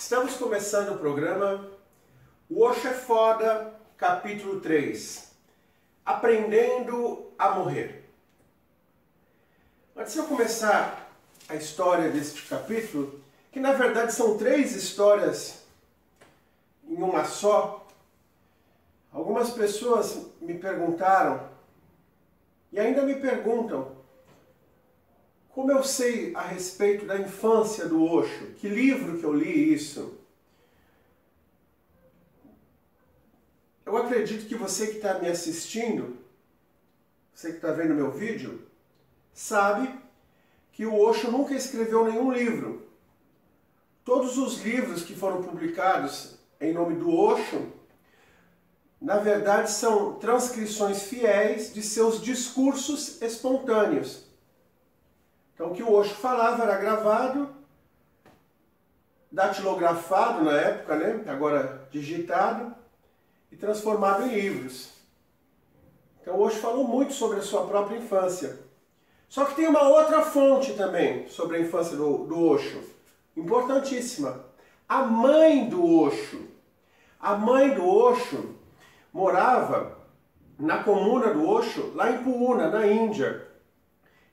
Estamos começando o programa O Osho é Foda, capítulo 3. Aprendendo a morrer. Antes de eu começar a história deste capítulo, que na verdade são 3 histórias em uma só, algumas pessoas me perguntaram, e ainda me perguntam, como eu sei a respeito da infância do Osho? Que livro que eu li isso? Eu acredito que você que está me assistindo, você que está vendo meu vídeo, sabe que o Osho nunca escreveu nenhum livro. Todos os livros que foram publicados em nome do Osho, na verdade são transcrições fiéis de seus discursos espontâneos. Então o que o Osho falava era gravado, datilografado na época, né? Agora digitado, e transformado em livros. Então o Osho falou muito sobre a sua própria infância. Só que tem uma outra fonte também sobre a infância do Osho, importantíssima. A mãe do Osho. A mãe do Osho morava na comuna do Osho, lá em Pune, na Índia.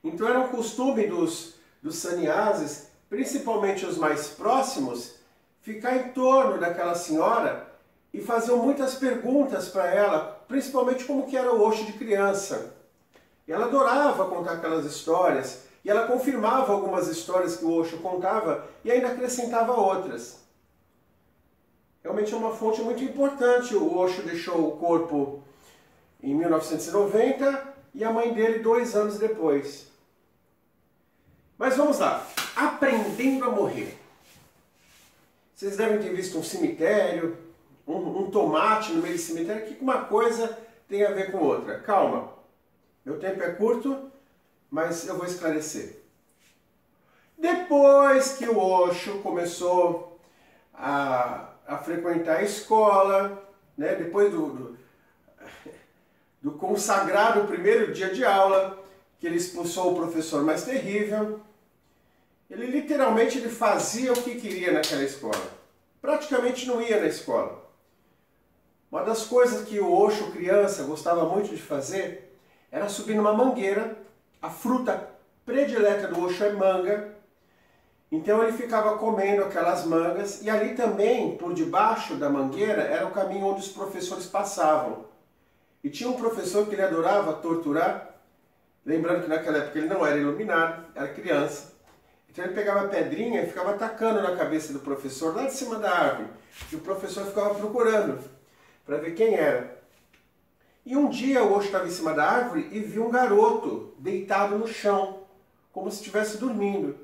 Então era um costume dos sannyasis, principalmente os mais próximos, ficar em torno daquela senhora e faziam muitas perguntas para ela, principalmente como que era o Osho de criança. E ela adorava contar aquelas histórias, e ela confirmava algumas histórias que o Osho contava e ainda acrescentava outras. Realmente é uma fonte muito importante. O Osho deixou o corpo em 1990 e a mãe dele 2 anos depois. Mas vamos lá, aprendendo a morrer. Vocês devem ter visto um cemitério, um tomate no meio do cemitério, que uma coisa tem a ver com outra. Calma, meu tempo é curto, mas eu vou esclarecer. Depois que o Osho começou a frequentar a escola, né, depois do consagrado primeiro dia de aula, que ele expulsou o professor mais terrível, ele literalmente fazia o que queria naquela escola. Praticamente não ia na escola. Uma das coisas que o Osho, criança, gostava muito de fazer era subir numa mangueira. A fruta predileta do Osho é manga. Então ele ficava comendo aquelas mangas, e ali também, por debaixo da mangueira, era o caminho onde os professores passavam. E tinha um professor que ele adorava torturar, lembrando que naquela época ele não era iluminado, era criança. Então ele pegava a pedrinha e ficava atacando na cabeça do professor, lá de cima da árvore. E o professor ficava procurando, para ver quem era. E um dia o Osho estava em cima da árvore e viu um garoto deitado no chão, como se estivesse dormindo.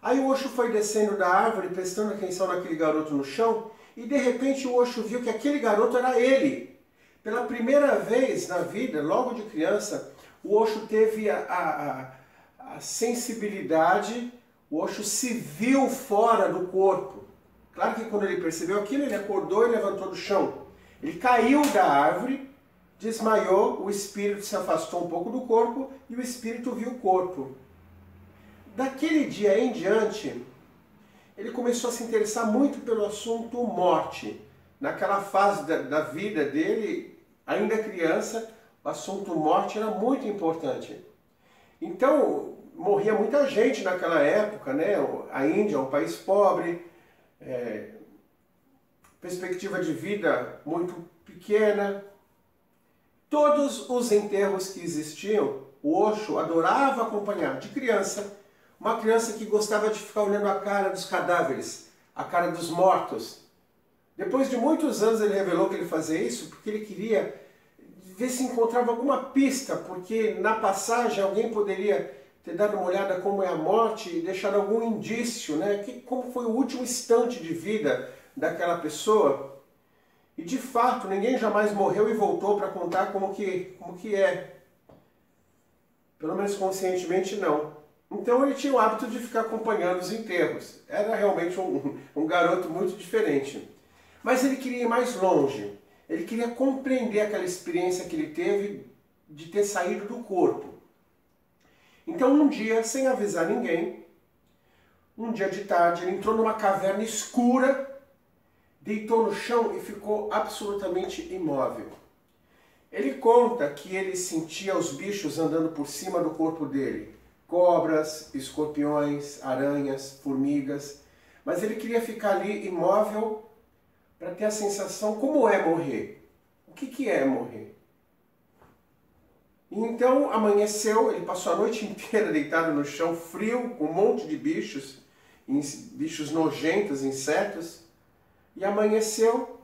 Aí o Osho foi descendo da árvore, prestando atenção naquele garoto no chão, e de repente o Osho viu que aquele garoto era ele. Pela primeira vez na vida, logo de criança, o Osho teve a sensibilidade, o Osho se viu fora do corpo. Claro que quando ele percebeu aquilo, ele acordou e levantou do chão. Ele caiu da árvore, desmaiou, o espírito se afastou um pouco do corpo e o espírito viu o corpo. Daquele dia em diante, ele começou a se interessar muito pelo assunto morte. Naquela fase da vida dele, ainda criança, o assunto morte era muito importante. Então, morria muita gente naquela época, né? A Índia é um país pobre, perspectiva de vida muito pequena. Todos os enterros que existiam, o Osho adorava acompanhar de criança, uma criança que gostava de ficar olhando a cara dos cadáveres, a cara dos mortos. Depois de muitos anos ele revelou que ele fazia isso porque ele queria ver se encontrava alguma pista, porque na passagem alguém poderia ter dado uma olhada como é a morte e deixado algum indício, né? Como foi o último instante de vida daquela pessoa. E de fato, ninguém jamais morreu e voltou para contar como que é. Pelo menos conscientemente não. Então ele tinha o hábito de ficar acompanhando os enterros. Era realmente um garoto muito diferente. Mas ele queria ir mais longe. Ele queria compreender aquela experiência que ele teve de ter saído do corpo. Então um dia, sem avisar ninguém, um dia de tarde, ele entrou numa caverna escura, deitou no chão e ficou absolutamente imóvel. Ele conta que ele sentia os bichos andando por cima do corpo dele. Cobras, escorpiões, aranhas, formigas. Mas ele queria ficar ali imóvel para ter a sensação como é morrer. O que é morrer? E então amanheceu, ele passou a noite inteira deitado no chão, frio, com um monte de bichos, bichos nojentos, insetos. E amanheceu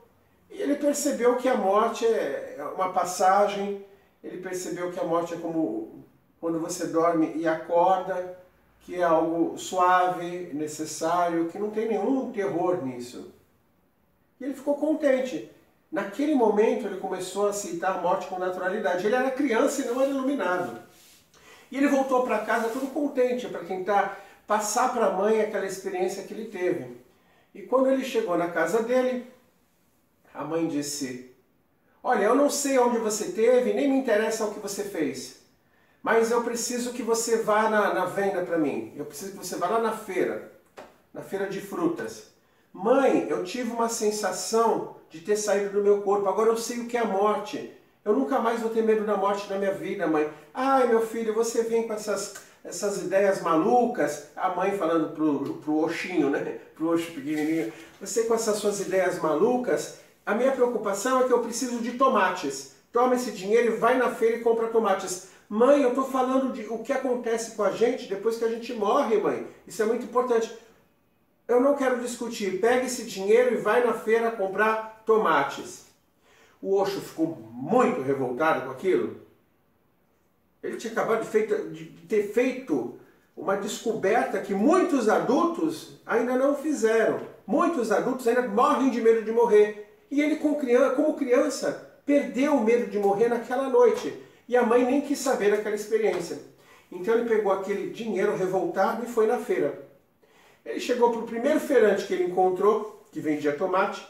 e ele percebeu que a morte é uma passagem, ele percebeu que a morte é como quando você dorme e acorda, que é algo suave, necessário, que não tem nenhum terror nisso. E ele ficou contente. Naquele momento ele começou a aceitar a morte com naturalidade. Ele era criança e não era iluminado. E ele voltou para casa todo contente para tentar passar para a mãe aquela experiência que ele teve. E quando ele chegou na casa dele, a mãe disse: olha, eu não sei onde você teve, nem me interessa o que você fez, mas eu preciso que você vá na venda para mim. Eu preciso que você vá lá na feira de frutas. Mãe, eu tive uma sensação de ter saído do meu corpo, agora eu sei o que é a morte. Eu nunca mais vou ter medo da morte na minha vida, mãe. Ai, meu filho, você vem com essas ideias malucas, a mãe falando pro Oxinho, né? Pro Oxo pequenininho. Você com essas suas ideias malucas, a minha preocupação é que eu preciso de tomates. Toma esse dinheiro e vai na feira e compra tomates. Mãe, eu tô falando de o que acontece com a gente depois que a gente morre, mãe. Isso é muito importante. Eu não quero discutir. Pega esse dinheiro e vai na feira comprar tomates. O Oxo ficou muito revoltado com aquilo. Ele tinha acabado de ter feito uma descoberta que muitos adultos ainda não fizeram. Muitos adultos ainda morrem de medo de morrer. E ele, como criança, perdeu o medo de morrer naquela noite. E a mãe nem quis saber daquela experiência. Então ele pegou aquele dinheiro revoltado e foi na feira. Ele chegou para o primeiro feirante que ele encontrou, que vendia tomate,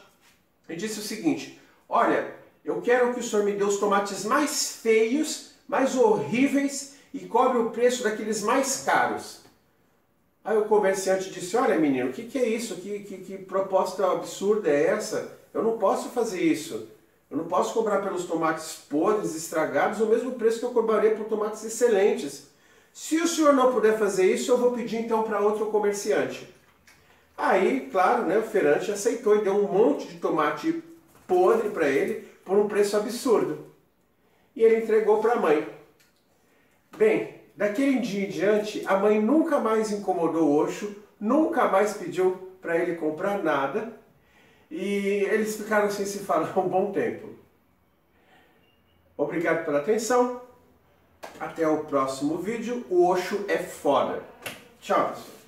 e disse o seguinte: olha, eu quero que o senhor me dê os tomates mais feios, mais horríveis e cobre o preço daqueles mais caros. Aí o comerciante disse: olha, menino, o que é isso? Que proposta absurda é essa? Eu não posso fazer isso. Eu não posso cobrar pelos tomates podres, estragados, o mesmo preço que eu cobraria por tomates excelentes. Se o senhor não puder fazer isso, eu vou pedir então para outro comerciante. Aí, claro, né, o feirante aceitou e deu um monte de tomate podre para ele por um preço absurdo. E ele entregou para a mãe. Bem, daquele dia em diante, a mãe nunca mais incomodou o Oxo, nunca mais pediu para ele comprar nada, e eles ficaram sem se falar um bom tempo. Obrigado pela atenção. Até o próximo vídeo. O Oxo é foda. Tchau, pessoal.